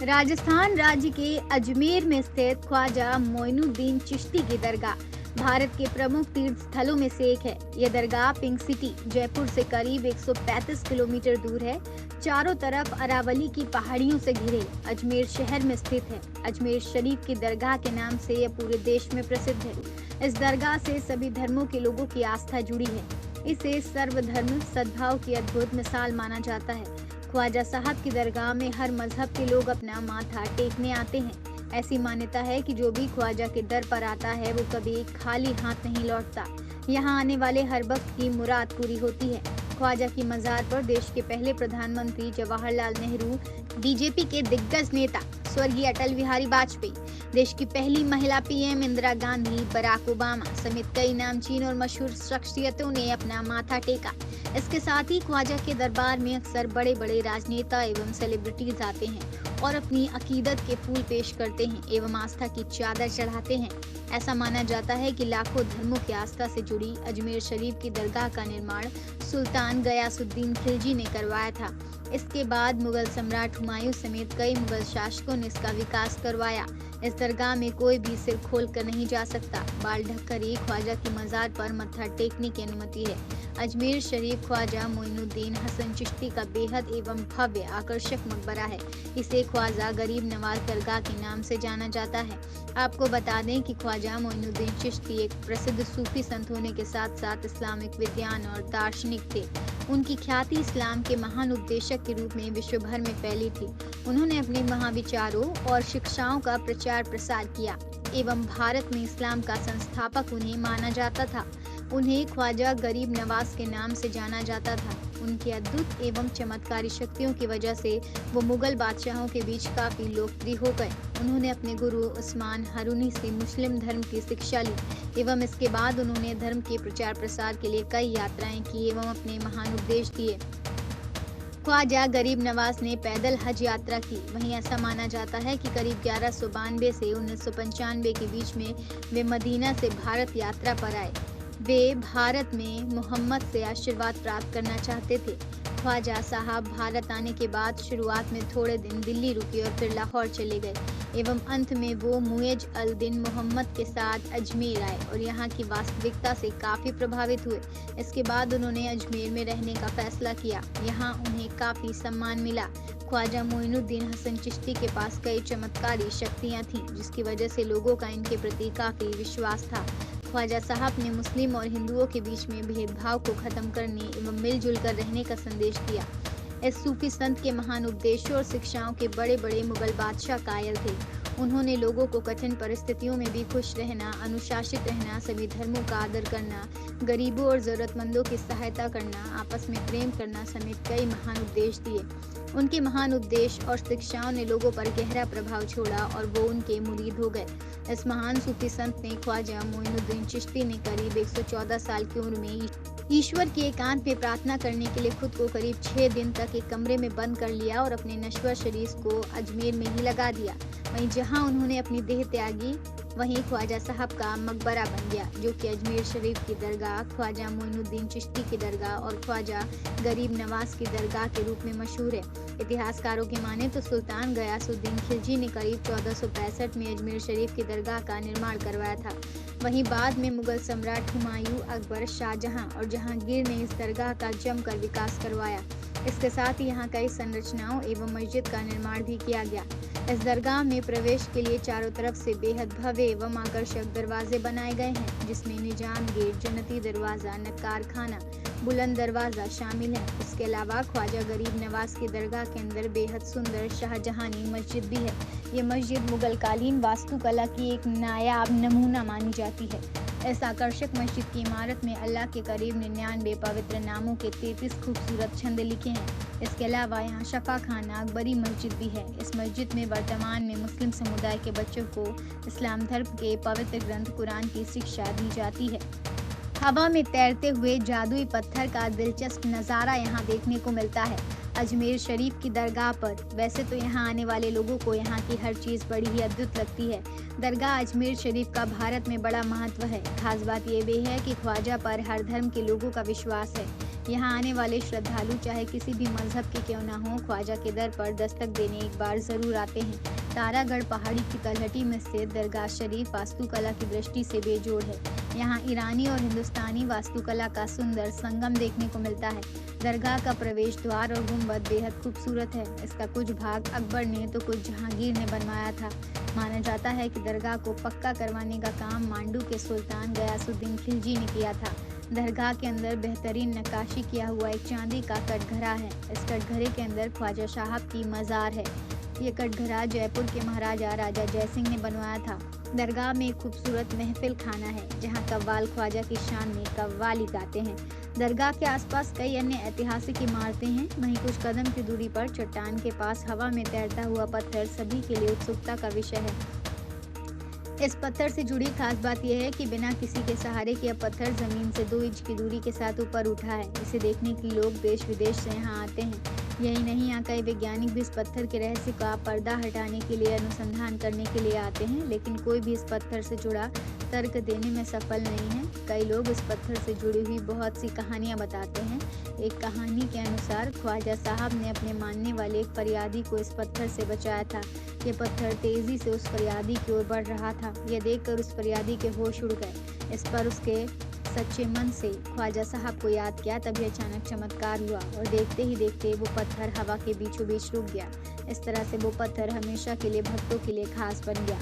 राजस्थान राज्य के अजमेर में स्थित ख्वाजा मोइनुद्दीन चिश्ती की दरगाह भारत के प्रमुख तीर्थ स्थलों में से एक है। यह दरगाह पिंक सिटी जयपुर से करीब 135 किलोमीटर दूर है। चारों तरफ अरावली की पहाड़ियों से घिरे अजमेर शहर में स्थित है। अजमेर शरीफ की दरगाह के नाम से यह पूरे देश में प्रसिद्ध है। इस दरगाह से सभी धर्मों के लोगों की आस्था जुड़ी है। इसे सर्वधर्म सद्भाव की अद्भुत मिसाल माना जाता है। ख्वाजा साहब की दरगाह में हर मजहब के लोग अपना माथा टेकने आते हैं। ऐसी मान्यता है कि जो भी ख्वाजा के दर पर आता है वो कभी खाली हाथ नहीं लौटता। यहाँ आने वाले हर वक्त की मुराद पूरी होती है। ख्वाजा की मजार पर देश के पहले प्रधानमंत्री जवाहरलाल नेहरू, बीजेपी के दिग्गज नेता स्वर्गीय अटल बिहारी वाजपेयी, देश की पहली महिला PM Indira Gandhi, Barack Obama समेत कई नामचीन और मशहूर शख्सियतों ने अपना माथा टेका। इसके साथ ही ख्वाजा के दरबार में अक्सर बड़े बड़े राजनेता एवं सेलिब्रिटीज आते हैं और अपनी अकीदत के फूल पेश करते हैं एवं आस्था की चादर चढ़ाते हैं। ऐसा माना जाता है कि लाखों धर्मों की आस्था से जुड़ी अजमेर शरीफ की दरगाह का निर्माण सुल्तान गयासुद्दीन खिलजी ने करवाया था। इसके बाद मुगल सम्राट हुमायूं समेत कई मुगल शासकों ने इसका विकास करवाया। इस दरगाह में कोई भी सिर खोल कर नहीं जा सकता। बाल ढककर ही ख्वाजा की मजार पर मत्था टेकने की अनुमति है। अजमेर शरीफ ख्वाजा मोइनुद्दीन हसन चिश्ती का बेहद एवं भव्य आकर्षक मकबरा है। इसे ख्वाजा गरीब नवाज दरगाह के नाम से जाना जाता है। आपको बता दें कि ख्वाजा मोइनुद्दीन चिश्ती एक प्रसिद्ध सूफी संत होने के साथ साथ इस्लामिक विद्वान और दार्शनिक थे। उनकी ख्याति इस्लाम के महान उपदेशक के रूप में विश्व भर में फैली थी। उन्होंने अपने महाविचारों और शिक्षाओं का प्रचार प्रसार किया एवं भारत में इस्लाम का संस्थापक उन्हें माना जाता था। उन्हें ख्वाजा गरीब नवाज के नाम से जाना जाता था। उनकी अद्भुत एवं चमत्कारी शक्तियों की वजह से वो मुगल बादशाहों के बीच काफी लोकप्रिय हो गए। उन्होंने अपने गुरु उस्मान हारूनी से मुस्लिम धर्म की शिक्षा ली एवं इसके बाद उन्होंने धर्म के प्रचार प्रसार के लिए कई यात्राएं की एवं अपने महान उपदेश दिए। ख्वाजा गरीब नवाज ने पैदल हज यात्रा की। वहीं ऐसा माना जाता है कि करीब 1192 से 1995 के बीच में वे मदीना से भारत यात्रा पर आए। वे भारत में मोहम्मद से आशीर्वाद प्राप्त करना चाहते थे। ख्वाजा साहब भारत आने के बाद शुरुआत में थोड़े दिन दिल्ली रुके और फिर लाहौर चले गए एवं अंत में वो मुएज अल दिन मोहम्मद के साथ अजमेर आए और यहाँ की वास्तविकता से काफी प्रभावित हुए। इसके बाद उन्होंने अजमेर में रहने का फैसला किया। यहाँ उन्हें काफी सम्मान मिला। ख्वाजा मोइनुद्दीन हसन चिश्ती के पास कई चमत्कारी शक्तियाँ थीं, जिसकी वजह से लोगों का इनके प्रति काफी विश्वास था। ख्वाजा साहब ने मुस्लिम और हिंदुओं के बीच में भेदभाव को खत्म करने एवं मिलजुल कर रहने का संदेश दिया। इस सूफी संत के महान उपदेशों और शिक्षाओं के बड़े बड़े मुगल बादशाह कायल थे। उन्होंने लोगों को कठिन परिस्थितियों में भी खुश रहना, अनुशासित रहना, सभी धर्मों का आदर करना, गरीबों और जरूरतमंदों की सहायता करना, आपस में प्रेम करना समेत कई महान उपदेश दिए। उनके महान उपदेश और शिक्षाओं ने लोगों पर गहरा प्रभाव छोड़ा और वो उनके मुरीद हो गए। इस महान सूफी संत ने ख्वाजा मोइनुद्दीन चिश्ती ने करीब 114 साल की उम्र में ईश्वर की एकांत में प्रार्थना करने के लिए खुद को करीब 6 दिन तक एक कमरे में बंद कर लिया और अपने नश्वर शरीर को अजमेर में ही लगा दिया। वहीं जहां उन्होंने अपनी देह त्यागी, वहीं ख्वाजा साहब का मकबरा बन गया, जो कि अजमेर शरीफ की दरगाह, ख्वाजा मोइनुद्दीन चिश्ती की दरगाह और ख्वाजा गरीब नवाज की दरगाह के रूप में मशहूर है। इतिहासकारों की माने तो सुल्तान गयासुद्दीन खिलजी ने करीब 1465 में अजमेर शरीफ की दरगाह का निर्माण करवाया था। वहीं बाद में मुगल सम्राट हुमायूं, अकबर, शाहजहां और जहांगीर ने इस दरगाह का जमकर विकास करवाया। इसके साथ ही यहाँ कई संरचनाओं एवं मस्जिद का निर्माण भी किया गया। इस दरगाह में प्रवेश के लिए चारों तरफ से बेहद भव्य एवं आकर्षक दरवाजे बनाए गए हैं, जिसमें निजाम गेट, जन्नती दरवाजा, नक्कार खाना, बुलंद दरवाजा शामिल है। इसके अलावा ख्वाजा गरीब नवाज की दरगाह के अंदर बेहद सुंदर शाहजहानी मस्जिद भी है। ये मस्जिद मुगल कालीन वास्तुकला की एक नायाब नमूना मानी जाती है। इस आकर्षक मस्जिद की इमारत में अल्लाह के करीब 99 पवित्र नामों के 33 खूबसूरत छंद लिखे हैं। इसके अलावा यहाँ शफा खाना अकबरी मस्जिद भी है। इस मस्जिद में वर्तमान में मुस्लिम समुदाय के बच्चों को इस्लाम धर्म के पवित्र ग्रंथ कुरान की शिक्षा दी जाती है। हवा में तैरते हुए जादुई पत्थर का दिलचस्प नज़ारा यहाँ देखने को मिलता है अजमेर शरीफ की दरगाह पर। वैसे तो यहाँ आने वाले लोगों को यहाँ की हर चीज़ बड़ी ही अद्भुत लगती है। दरगाह अजमेर शरीफ का भारत में बड़ा महत्व है। खास बात ये भी है कि ख्वाजा पर हर धर्म के लोगों का विश्वास है। यहाँ आने वाले श्रद्धालु चाहे किसी भी मजहब के क्यों ना हो, ख्वाजा के दर पर दस्तक देने एक बार जरूर आते हैं। तारागढ़ पहाड़ी की तलहटी में स्थित दरगाह शरीफ वास्तुकला की दृष्टि से बेजोड़ है। यहाँ ईरानी और हिंदुस्तानी वास्तुकला का सुंदर संगम देखने को मिलता है। दरगाह का प्रवेश द्वार और गुंबद बेहद खूबसूरत है। इसका कुछ भाग अकबर ने तो कुछ जहांगीर ने बनवाया था। माना जाता है कि दरगाह को पक्का करवाने का काम मांडू के सुल्तान गयासुद्दीन खिलजी ने किया था। दरगाह के अंदर बेहतरीन नक्काशी किया हुआ एक चांदी का कटघरा है। इस कटघरे के अंदर ख्वाजा साहब की मज़ार है। ये कटघरा जयपुर के महाराजा राजा जयसिंह ने बनवाया था। दरगाह में एक खूबसूरत महफिल खाना है जहाँ कव्वाल ख्वाजा की शान में कव्वाली गाते हैं। दरगाह के आसपास कई अन्य ऐतिहासिक इमारतें हैं। वहीं कुछ कदम की दूरी पर चट्टान के पास हवा में तैरता हुआ पत्थर सभी के लिए उत्सुकता का विषय है। इस पत्थर से जुड़ी खास बात यह है कि बिना किसी के सहारे के यह पत्थर जमीन से 2 इंच की दूरी के साथ ऊपर उठा है। इसे देखने के लोग देश विदेश से यहाँ आते हैं। यही नहीं, यहाँ कई वैज्ञानिक भी इस पत्थर के रहस्य का पर्दा हटाने के लिए अनुसंधान करने के लिए आते हैं, लेकिन कोई भी इस पत्थर से जुड़ा तर्क देने में सफल नहीं है। कई लोग इस पत्थर से जुड़ी हुई बहुत सी कहानियाँ बताते हैं। एक कहानी के अनुसार ख्वाजा साहब ने अपने मानने वाले एक फरियादी को इस पत्थर से बचाया था। ये पत्थर तेजी से उस फरियादी की ओर बढ़ रहा था। यह देखकर उस फरियादी के होश उड़ गए। इस पर उसके सच्चे मन से ख्वाजा साहब को याद किया। तभी अचानक चमत्कार हुआ और देखते ही देखते वो पत्थर हवा के बीचों बीच रुक गया। इस तरह से वो पत्थर हमेशा के लिए भक्तों के लिए खास बन गया।